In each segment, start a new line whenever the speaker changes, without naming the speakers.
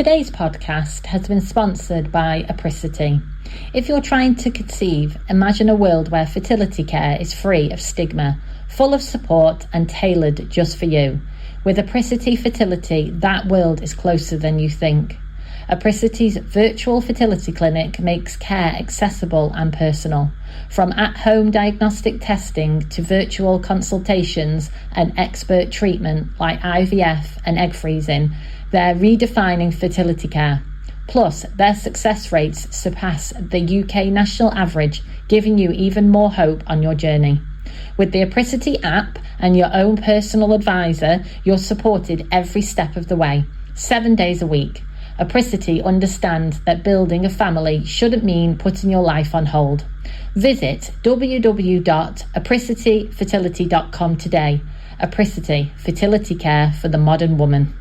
Today's podcast has been sponsored by Apricity. If you're trying to conceive, imagine a world where fertility care is free of stigma, full of support and tailored just for you. With Apricity Fertility, that world is closer than you think. Apricity's virtual fertility clinic makes care accessible and personal. From at-home diagnostic testing to virtual consultations and expert treatment like IVF and egg freezing, they're redefining fertility care. Plus, their success rates surpass the UK national average, giving you even more hope on your journey. With the Apricity app and your own personal advisor, you're supported every step of the way, 7 days a week. Apricity understands that building a family shouldn't mean putting your life on hold. Visit www.apricityfertility.com today. Apricity, fertility care for the modern woman.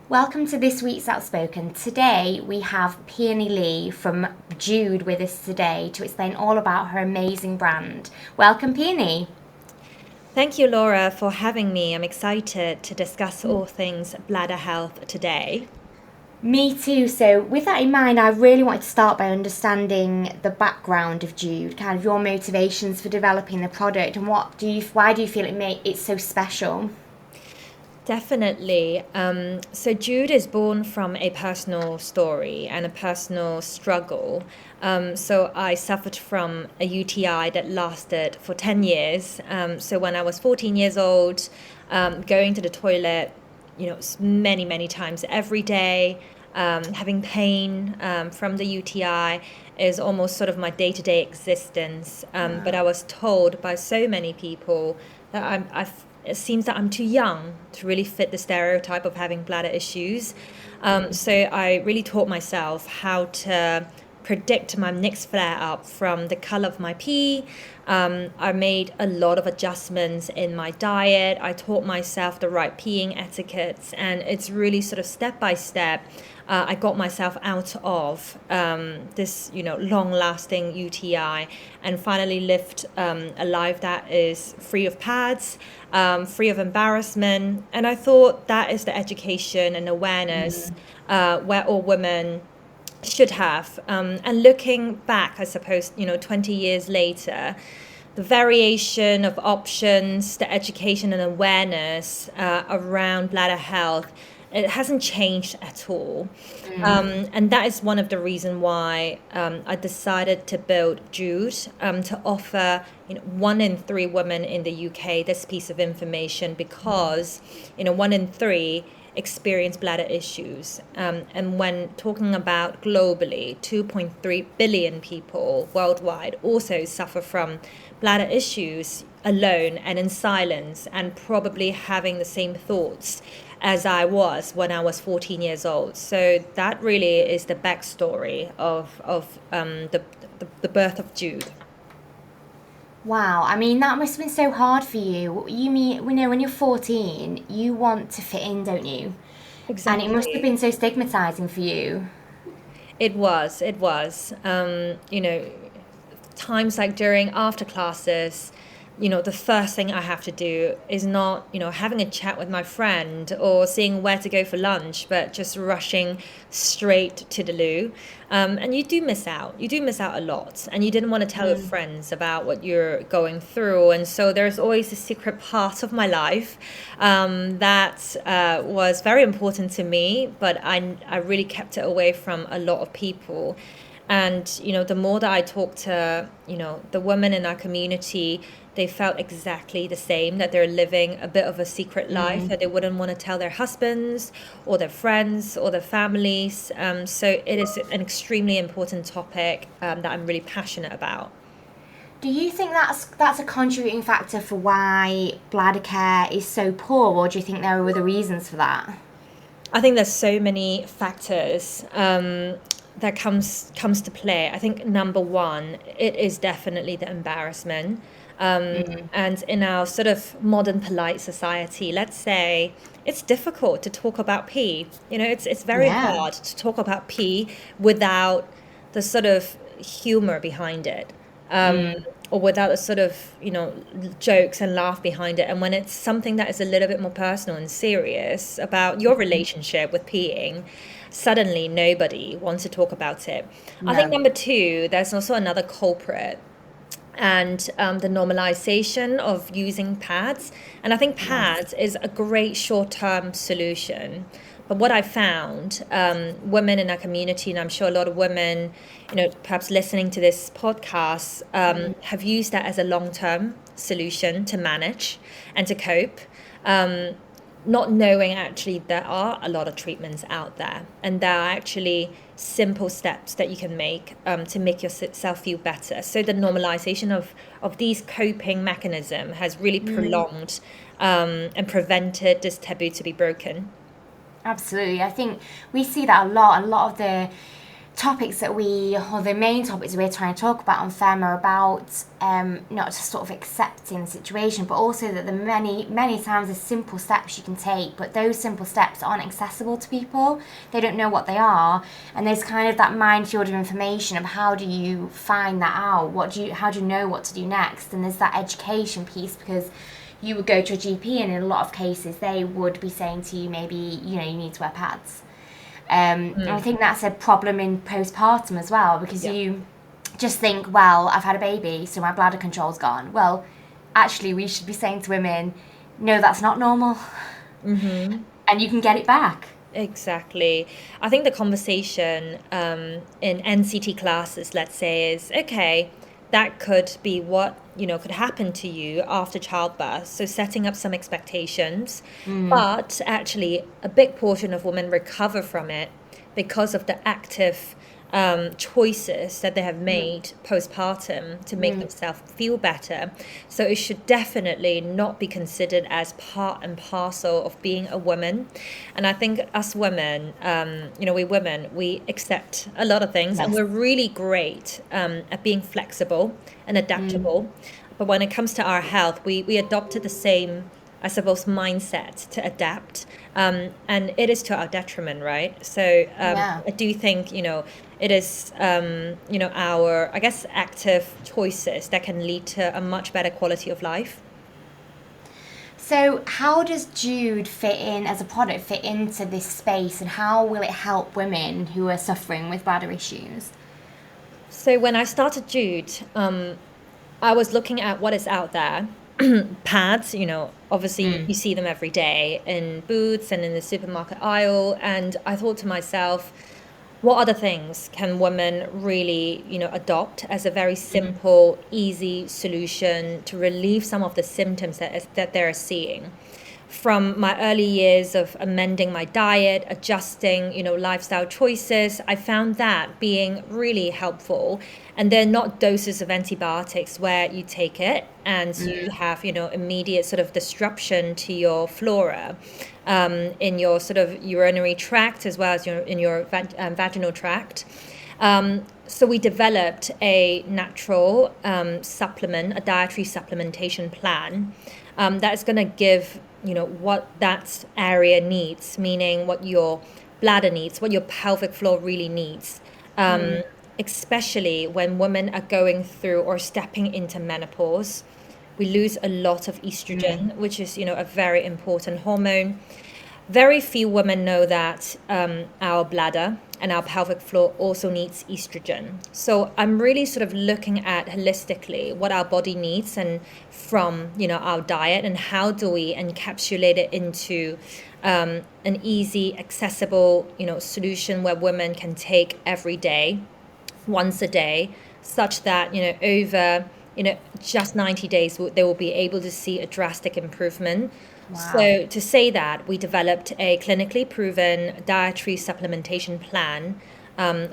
Welcome to this week's Outspoken. Today we have Peony Li from Jude with us today to explain all about her amazing brand. Welcome, Peony.
Thank you, Laura, for having me. I'm excited to discuss all things bladder health today.
Me too. So with that in mind, I really wanted to start by understanding the background of Jude, kind of your motivations for developing the product, and why do you feel it's so special?
Definitely. So Jude is born from a personal story and a personal struggle. So I suffered from a UTI that lasted for 10 years. So when I was 14 years old, going to the toilet, many, many times every day, having pain from the UTI is almost sort of my day-to-day existence. But I was told by so many people that it seems that I'm too young to really fit the stereotype of having bladder issues. So I really taught myself how to predict my next flare up from the color of my pee. I made a lot of adjustments in my diet. I taught myself the right peeing etiquettes, and it's really sort of step by step. I got myself out of this, long-lasting UTI, and finally lived a life that is free of pads, free of embarrassment. And I thought that is the education and awareness where all women should have. And looking back, I suppose, 20 years later, the variation of options, the education and awareness around bladder health, it hasn't changed at all. And that is one of the reasons why I decided to build Jude, to offer 1 in 3 women in the UK this piece of information, because 1 in 3 experience bladder issues. And when talking about globally, 2.3 billion people worldwide also suffer from bladder issues alone and in silence, and probably having the same thoughts as I was when I was 14 years old. So that really is the backstory of the birth of Jude.
Wow, I mean, that must have been so hard for you. You mean, when you're 14, you want to fit in, don't you?
Exactly.
And it must have been so stigmatizing for you.
It was. Times like during after classes, the first thing I have to do is not, having a chat with my friend or seeing where to go for lunch, but just rushing straight to the loo. And you do miss out. You do miss out a lot. And you didn't want to tell your friends about what you're going through. And so there's always a secret part of my life that was very important to me, but I really kept it away from a lot of people. And, the more that I talked to, the women in our community, they felt exactly the same, that they're living a bit of a secret life that they wouldn't want to tell their husbands or their friends or their families. So it is an extremely important topic that I'm really passionate about.
Do you think that's a contributing factor for why bladder care is so poor, or do you think there are other reasons for that?
I think there's so many factors that comes to play. I think number one, it is definitely the embarrassment. And in our sort of modern polite society, let's say, it's difficult to talk about pee. It's very hard to talk about pee without the sort of humor behind it, or without a sort of, jokes and laugh behind it. And when it's something that is a little bit more personal and serious about your relationship with peeing, suddenly nobody wants to talk about it. I
No.
think number two, there's also another culprit, and the normalization of using pads. And I think pads is a great short-term solution. But what I found, women in our community, and I'm sure a lot of women, perhaps listening to this podcast, have used that as a long-term solution to manage and to cope, not knowing actually there are a lot of treatments out there, and there are actually simple steps that you can make to make yourself feel better. So the normalization of these coping mechanism has really prolonged and prevented this taboo to be broken.
Absolutely. I think we see that a lot. A lot of the topics that the main topics we're trying to talk about on Femme are about not just sort of accepting the situation, but also that the many times there's simple steps you can take, but those simple steps aren't accessible to people. They don't know what they are, and there's kind of that minefield of information of how do you find that out? How do you know what to do next? And there's that education piece, because you would go to a GP and in a lot of cases they would be saying to you, maybe you need to wear pads. And I think that's a problem in postpartum as well, because you just think, well, I've had a baby, so my bladder control's gone. Well, actually, we should be saying to women, no, that's not normal. And you can get it back.
Exactly. I think the conversation in NCT classes, let's say, is, okay, that could be what could happen to you after childbirth. So setting up some expectations, but actually a big portion of women recover from it because of the active choices that they have made postpartum to make themselves feel better. So it should definitely not be considered as part and parcel of being a woman. And I think us women, we accept a lot of things, and we're really great at being flexible and adaptable. But when it comes to our health, we adopted the same, I suppose, mindset to adapt, and it is to our detriment, right? So I do think it is our, I guess, active choices that can lead to a much better quality of life.
So how does Jude fit in as a product, fit into this space, and how will it help women who are suffering with bladder issues?
So when I started Jude, I was looking at what is out there. Pads, obviously you see them every day in Boots and in the supermarket aisle. And I thought to myself, what other things can women really, adopt as a very simple, easy solution to relieve some of the symptoms that they're seeing? From my early years of amending my diet, adjusting, lifestyle choices, I found that being really helpful. And they're not doses of antibiotics where you take it and you have, immediate sort of disruption to your flora in your sort of urinary tract, as well as in your vaginal tract. So we developed a natural supplement, a dietary supplementation plan that's going to give what that area needs, meaning what your bladder needs, what your pelvic floor really needs, especially when women are going through or stepping into menopause. We lose a lot of estrogen, which is, a very important hormone. Very few women know that our bladder and our pelvic floor also needs estrogen. So I'm really sort of looking at holistically what our body needs and from, our diet, and how do we encapsulate it into an easy, accessible, solution where women can take every day, once a day, such that, over, just 90 days, they will be able to see a drastic improvement.
Wow.
So to say that, we developed a clinically proven dietary supplementation plan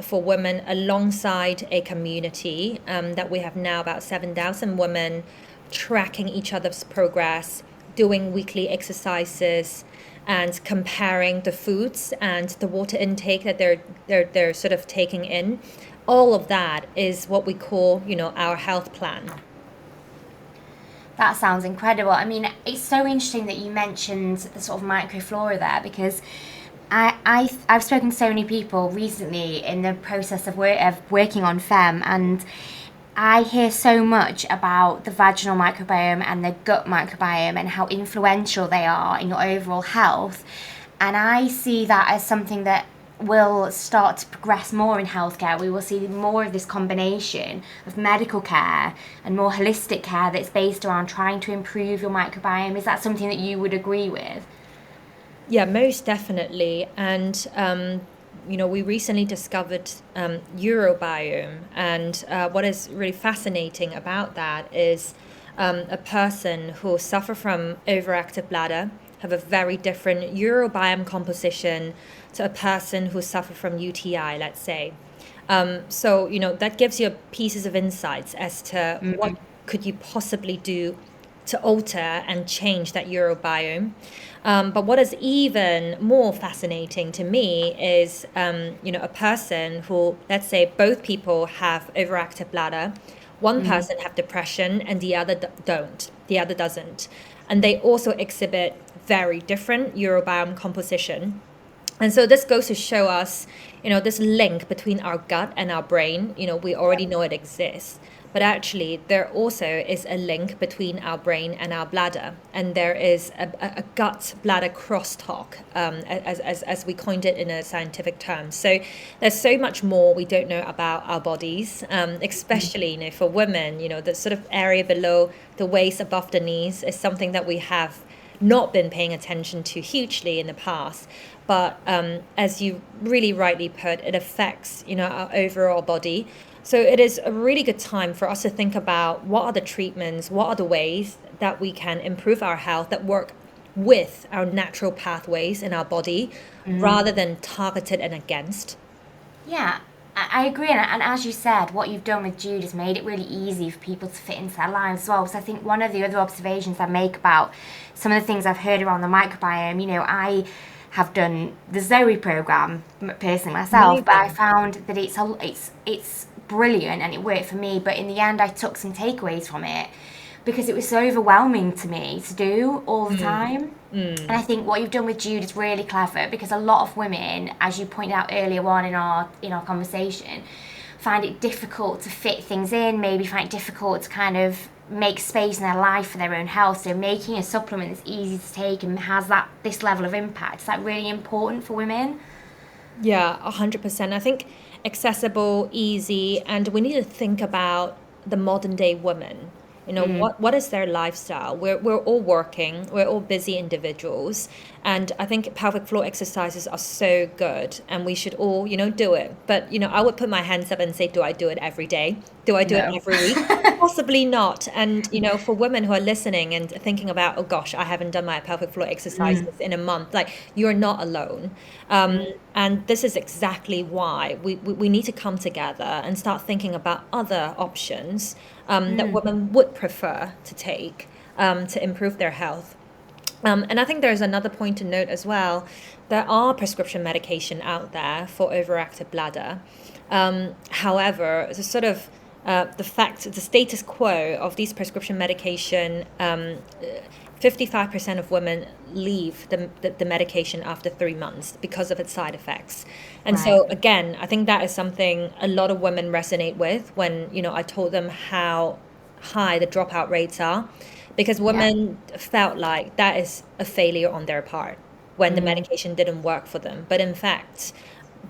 for women alongside a community that we have now about 7,000 women tracking each other's progress, doing weekly exercises, and comparing the foods and the water intake that they're sort of taking in. All of that is what we call, our health plan.
That sounds incredible. I mean, it's so interesting that you mentioned the sort of microflora there, because I've spoken to so many people recently in the process of working on Femme, and I hear so much about the vaginal microbiome and the gut microbiome and how influential they are in your overall health. And I see that as something that will start to progress more in healthcare. We will see more of this combination of medical care and more holistic care that's based around trying to improve your microbiome. Is that something that you would agree with?
Yeah, most definitely. And we recently discovered Eurobiome, and what is really fascinating about that is a person who suffer from overactive bladder have a very different Eurobiome composition to a person who suffer from UTI, let's say. So that gives you pieces of insights as to what could you possibly do to alter and change that Eurobiome. But what is even more fascinating to me is, a person who, let's say, both people have overactive bladder. One person have depression and the other don't. The other doesn't. And they also exhibit very different Eurobiome composition. And so this goes to show us, this link between our gut and our brain. We already know it exists. But actually, there also is a link between our brain and our bladder. And there is a gut-bladder crosstalk, as we coined it in a scientific term. So there's so much more we don't know about our bodies, especially for women. The sort of area below the waist, above the knees, is something that we have not been paying attention to hugely in the past. But as you really rightly put, it affects our overall body. So it is a really good time for us to think about what are the treatments, what are the ways that we can improve our health that work with our natural pathways in our body rather than targeted and against.
Yeah, I agree. And as you said, what you've done with Jude has made it really easy for people to fit into their lives as well. So I think one of the other observations I make about some of the things I've heard around the microbiome, I have done the Zoe program personally myself, but I found that it's brilliant and it worked for me. But in the end, I took some takeaways from it because it was so overwhelming to me to do all the time. And I think what you've done with Jude is really clever, because a lot of women, as you pointed out earlier on in our conversation, find it difficult to fit things in, maybe find it difficult to kind of make space in their life for their own health. So making a supplement that's easy to take and has this level of impact, is that really important for women?
Yeah, 100%. I think accessible, easy, and we need to think about the modern day woman. What is their lifestyle? We're all working, we're all busy individuals, and I think pelvic floor exercises are so good, and we should all do it. But I would put my hands up and say, do I do it every day? Do I do it every week? Possibly not. And for women who are listening and thinking about, oh gosh, I haven't done my pelvic floor exercises in a month, like, you're not alone. And this is exactly why we need to come together and start thinking about other options that women would prefer to take to improve their health. And I think there's another point to note as well. There are prescription medication out there for overactive bladder. However, the sort of the status quo of these prescription medication, 55% of women leave the medication after 3 months because of its side effects. And so again, I think that is something a lot of women resonate with when, I told them how high the dropout rates are, because women felt like that is a failure on their part when the medication didn't work for them. But in fact,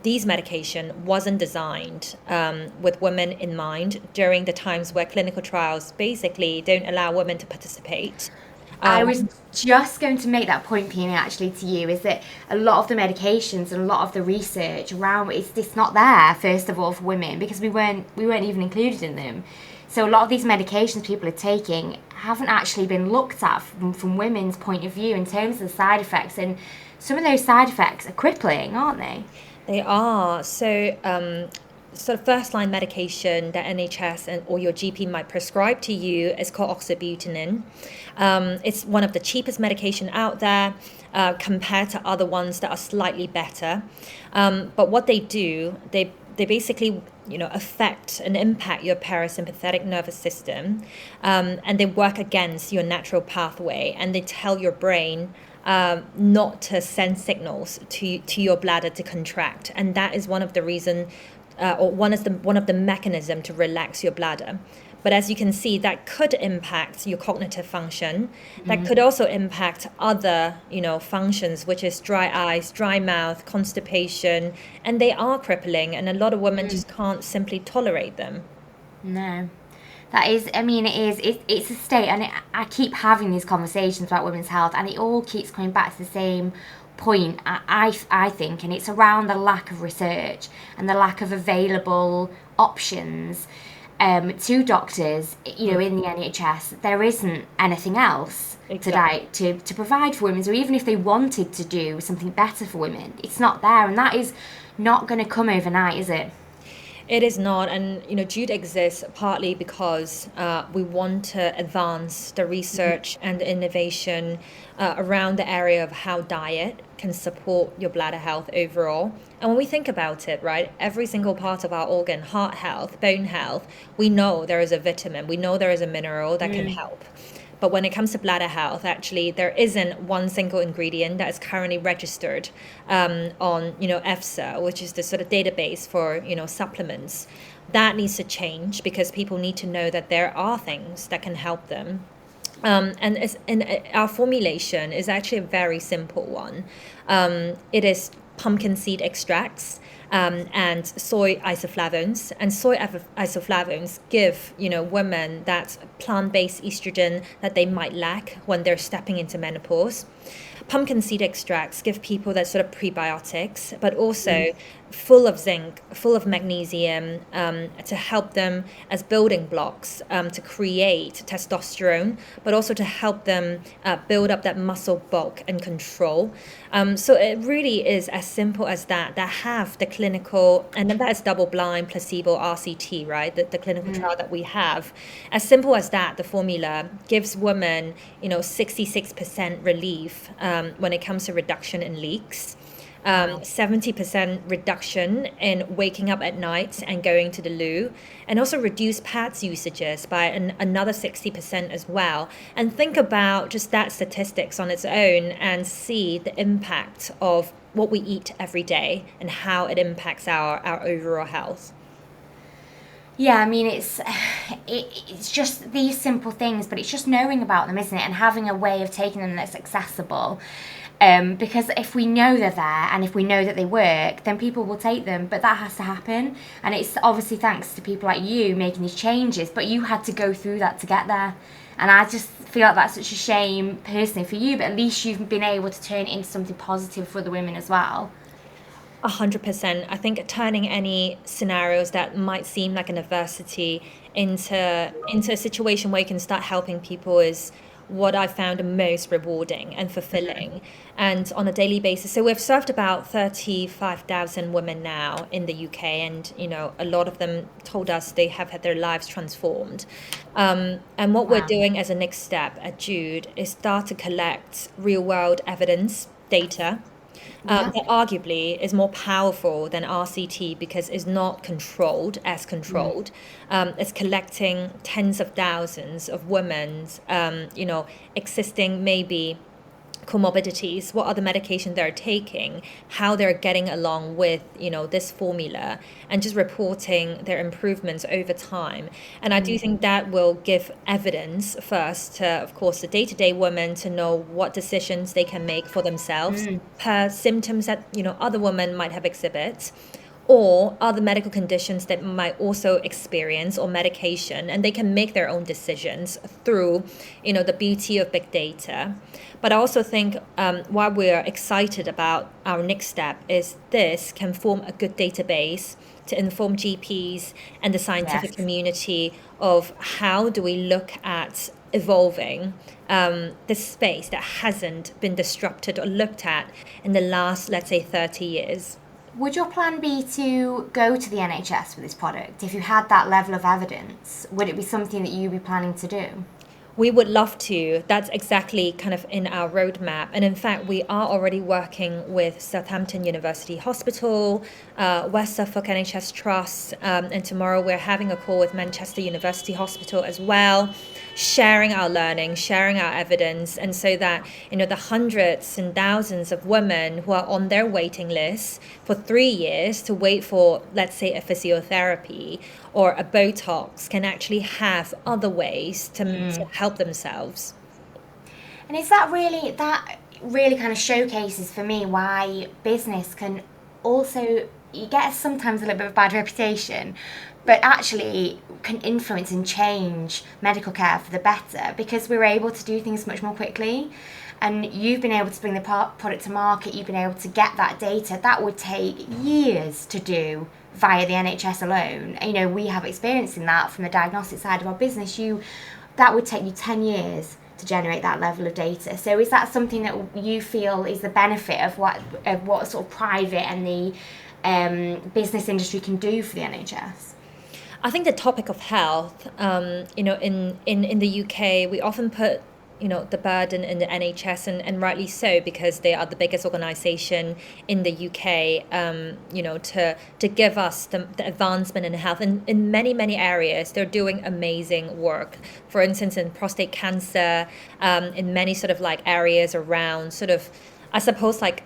these medication wasn't designed with women in mind during the times where clinical trials basically don't allow women to participate.
I was just going to make that point, Peony, actually, to you, is that a lot of the medications and a lot of the research around it's not there, first of all, for women, because we weren't even included in them. So a lot of these medications people are taking haven't actually been looked at from women's point of view in terms of the side effects, and some of those side effects are crippling, aren't they?
They are. So sort of first-line medication that NHS or your GP might prescribe to you is called oxybutynin. It's one of the cheapest medication out there compared to other ones that are slightly better. But what they do, they basically affect and impact your parasympathetic nervous system, and they work against your natural pathway, and they tell your brain not to send signals to your bladder to contract, and that is one of the reason, or one of the mechanism to relax your bladder. But as you can see, that could impact your cognitive function. That could also impact other, functions, which is dry eyes, dry mouth, constipation, and they are crippling. And a lot of women just can't simply tolerate them.
No. That is, I mean, it's a state, and I keep having these conversations about women's health, and it all keeps coming back to the same point, I think, and it's around the lack of research and the lack of available options to doctors, in the NHS. There isn't anything else today to provide for women. So even if they wanted to do something better for women, it's not there, and that is not going to come overnight, is it?
It is not, and Jude exists partly because we want to advance the research and the innovation around the area of how diet can support your bladder health overall. And when we think about it, right, every single part of our organ, heart health, bone health, we know there is a vitamin, we know there is a mineral that can help. But when it comes to bladder health, actually, there isn't one single ingredient that is currently registered on, EFSA, which is the sort of database for, supplements. That needs to change because people need to know that there are things that can help them. Our formulation is actually a very simple one. It is pumpkin seed extracts. And soy isoflavones. And soy isoflavones give, women that plant-based estrogen that they might lack when they're stepping into menopause. Pumpkin seed extracts give people that sort of prebiotics, but also full of zinc, full of magnesium, to help them as building blocks to create testosterone, but also to help them build up that muscle bulk and control. So it really is as simple as that have the clinical, and then that is double-blind placebo RCT, right? The clinical trial that we have. As simple as that, the formula gives women, 66% relief when it comes to reduction in leaks. 70% reduction in waking up at night and going to the loo, and also reduce pads usages by another 60% as well. And think about just that statistics on its own and see the impact of what we eat every day and how it impacts our overall health.
Yeah, I mean, it's just these simple things, but it's just knowing about them, isn't it? And having a way of taking them that's accessible. Because if we know they're there and if we know that they work, then people will take them, but that has to happen. And it's obviously thanks to people like you making these changes, but you had to go through that to get there. And I just feel like that's such a shame personally for you, but at least you've been able to turn it into something positive for the women as well.
100%. I think turning any scenarios that might seem like an adversity into a situation where you can start helping people is what I found the most rewarding and fulfilling, and on a daily basis. So we've served about 35,000 women now in the UK, and a lot of them told us they have had their lives transformed. And what we're doing as a next step at Jude is start to collect real world evidence data. That arguably is more powerful than RCT because it's not controlled. It's collecting tens of thousands of women's, existing maybe comorbidities, what other medication they're taking, how they're getting along with, this formula, and just reporting their improvements over time. And I do think that will give evidence first to, of course, the day-to-day women to know what decisions they can make for themselves per symptoms that, other women might have exhibit, or other medical conditions that might also experience, or medication, and they can make their own decisions through, the beauty of big data. But I also think why we're excited about our next step is this can form a good database to inform GPs and the scientific community of how do we look at evolving this space that hasn't been disrupted or looked at in the last, let's say, 30 years.
Would your plan be to go to the NHS for this product? If you had that level of evidence, would it be something that you'd be planning to do?
We would love to. That's exactly kind of in our roadmap. And in fact, we are already working with Southampton University Hospital, West Suffolk NHS Trust, and tomorrow we're having a call with Manchester University Hospital as well. sharing our learning, sharing our evidence, and so that, the hundreds and thousands of women who are on their waiting list for 3 years to wait for, let's say, a physiotherapy or a Botox can actually have other ways to help themselves.
And that really kind of showcases for me why business can also, you get sometimes a little bit of a bad reputation, but actually can influence and change medical care for the better, because we're able to do things much more quickly. And you've been able to bring the product to market, you've been able to get that data that would take years to do via the NHS alone. We have experience in that from the diagnostic side of our business. That would take you 10 years to generate that level of data. So is that something that you feel is the benefit of what sort of private and the business industry can do for the NHS?
I think the topic of health, in the UK, we often put, the burden in the NHS, and rightly so, because they are the biggest organisation in the UK, to give us the advancement in health. And in many, many areas, they're doing amazing work. For instance, in prostate cancer, in many sort of like areas around sort of, I suppose, like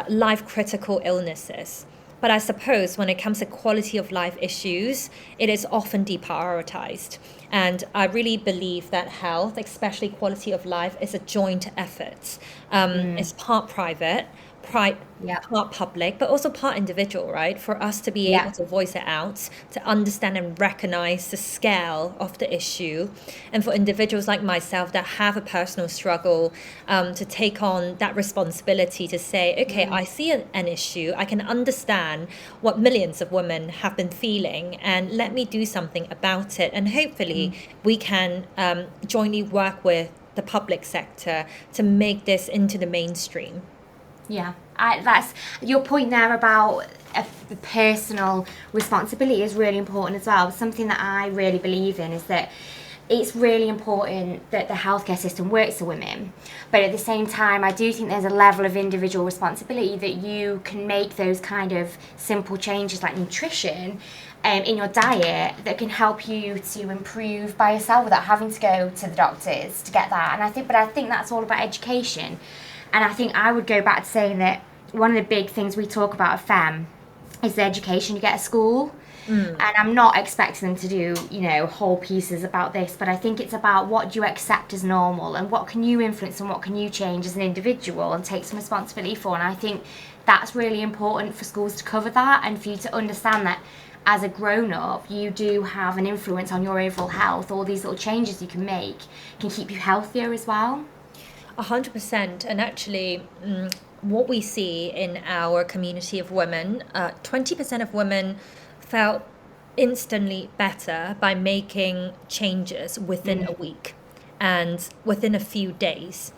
life critical illnesses. But I suppose when it comes to quality of life issues, it is often deprioritized. And I really believe that health, especially quality of life, is a joint effort. It's part private, part public, but also part individual, right? For us to be able to voice it out, to understand and recognize the scale of the issue. And for individuals like myself that have a personal struggle, to take on that responsibility to say, okay, I see an issue, I can understand what millions of women have been feeling, and let me do something about it. And hopefully we can jointly work with the public sector to make this into the mainstream.
Yeah, that's your point there about the personal responsibility is really important as well. Something that I really believe in is that it's really important that the healthcare system works for women, but at the same time, I do think there's a level of individual responsibility that you can make those kind of simple changes like nutrition in your diet that can help you to improve by yourself without having to go to the doctors to get that. And I think that's all about education. And I think I would go back to saying that one of the big things we talk about at femme is the education you get at school. And I'm not expecting them to do, whole pieces about this, but I think it's about what do you accept as normal and what can you influence and what can you change as an individual and take some responsibility for. And I think that's really important for schools to cover that, and for you to understand that as a grown-up, you do have an influence on your overall health. All these little changes you can make can keep you healthier as well.
100%. And actually, what we see in our community of women, 20% of women felt instantly better by making changes within a week and within a few days.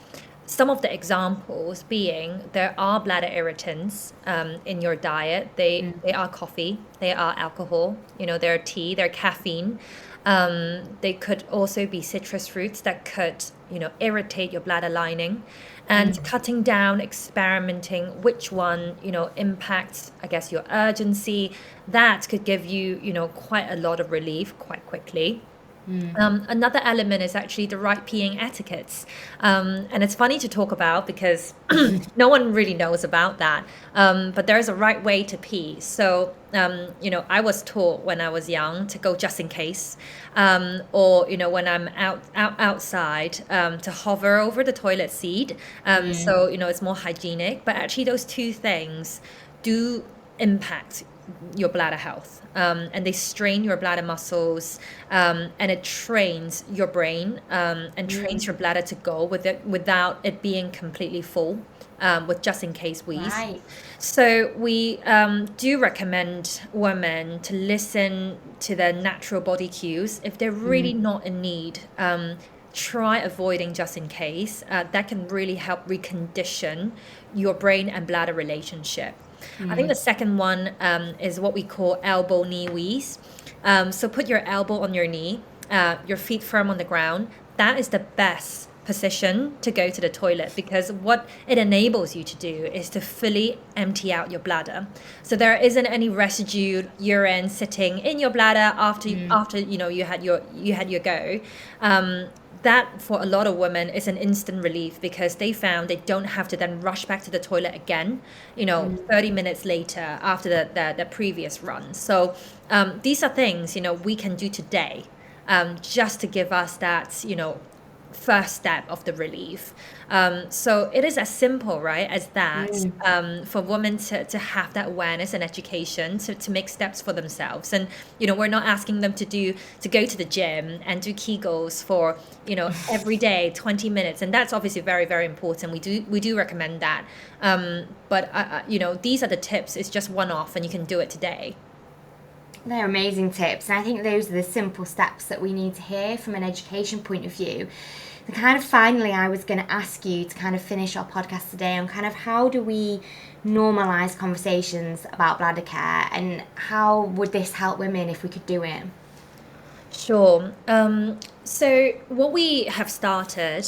Some of the examples being there are bladder irritants in your diet. They are coffee, they are alcohol, they're tea, they're caffeine. They could also be citrus fruits that could, irritate your bladder lining, and cutting down, experimenting which one, impacts, I guess, your urgency. That could give you, quite a lot of relief quite quickly. Another element is actually the right peeing etiquettes. And it's funny to talk about because no one really knows about that. But there is a right way to pee. So, I was taught when I was young to go just in case. Or, when I'm outside, to hover over the toilet seat. So, it's more hygienic. But actually those two things do impact your bladder health, and they strain your bladder muscles, and it trains your brain, and trains your bladder to go with it without it being completely full, with just in case wheeze.
Right.
So we do recommend women to listen to their natural body cues. If they're really not in need, try avoiding just in case. That can really help recondition your brain and bladder relationship. I think the second one is what we call elbow knee wheeze. So put your elbow on your knee, your feet firm on the ground. That is the best position to go to the toilet, because what it enables you to do is to fully empty out your bladder. So there isn't any residue urine sitting in your bladder after you had your go. That for a lot of women is an instant relief, because they found they don't have to then rush back to the toilet again 30 minutes later after the previous run. So these are things we can do today, just to give us that first step of the relief. So it is as simple, right, as that, for women to have that awareness and education to make steps for themselves. And we're not asking them to go to the gym and do Kegels for every day 20 minutes, and that's obviously very, very important. We do recommend that, but these are the tips. It's just one off, and you can do it today.
They're amazing tips, and I think those are the simple steps that we need to hear from an education point of view. And kind of finally, I was going to ask you to kind of finish our podcast today on kind of how do we normalise conversations about bladder care, and how would this help women if we could do it?
Sure. So what we have started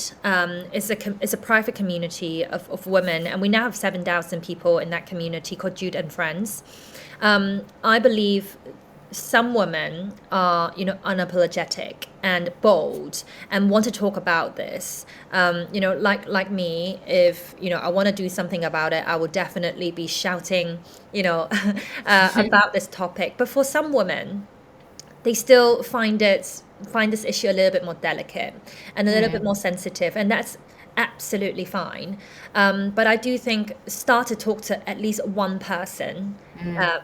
is a private community of women, and we now have 7,000 people in that community called Jude and Friends. I believe some women are, unapologetic and bold and want to talk about this. Like me, if, I want to do something about it, I will definitely be shouting, about this topic. But for some women, they still find this issue a little bit more delicate and a little bit more sensitive, and that's absolutely fine. But I do think start to talk to at least one person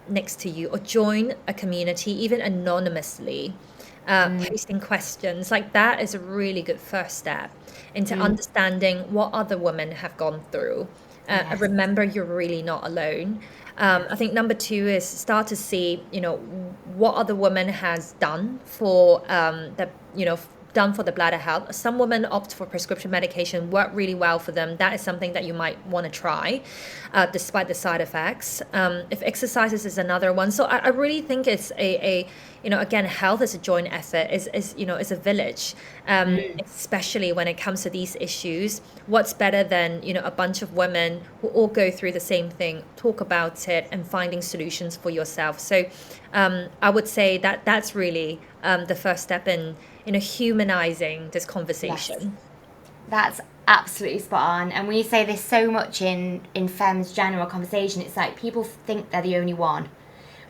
next to you, or join a community, even anonymously, posting questions. Like, that is a really good first step into understanding what other women have gone through. Remember, you're really not alone. I think number 2 is start to see, what other women has done for done for the bladder health. Some women opt for prescription medication, work really well for them. That is something that you might want to try, despite the side effects. If exercises is another one. So I really think it's again, health is a joint effort, is a village, especially when it comes to these issues. What's better than, a bunch of women who all go through the same thing, talk about it, and finding solutions for yourself. So I would say that that's really the first step in humanizing this conversation.
Yes. That's absolutely spot on. And we say this so much in femme's general conversation. It's like people think they're the only one.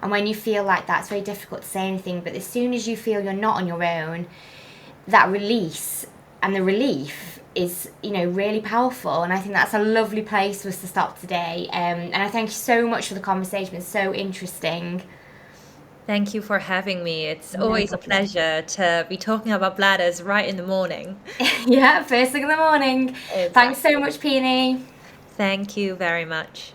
And when you feel like that, it's very difficult to say anything. But as soon as you feel you're not on your own, that release and the relief is, really powerful. And I think that's a lovely place for us to stop today. And I thank you so much for the conversation. It's so interesting.
Thank you for having me. It's always a pleasure to be talking about bladders right in the morning.
Yeah, first thing in the morning.
Exactly.
Thanks so much, Peony.
Thank you very much.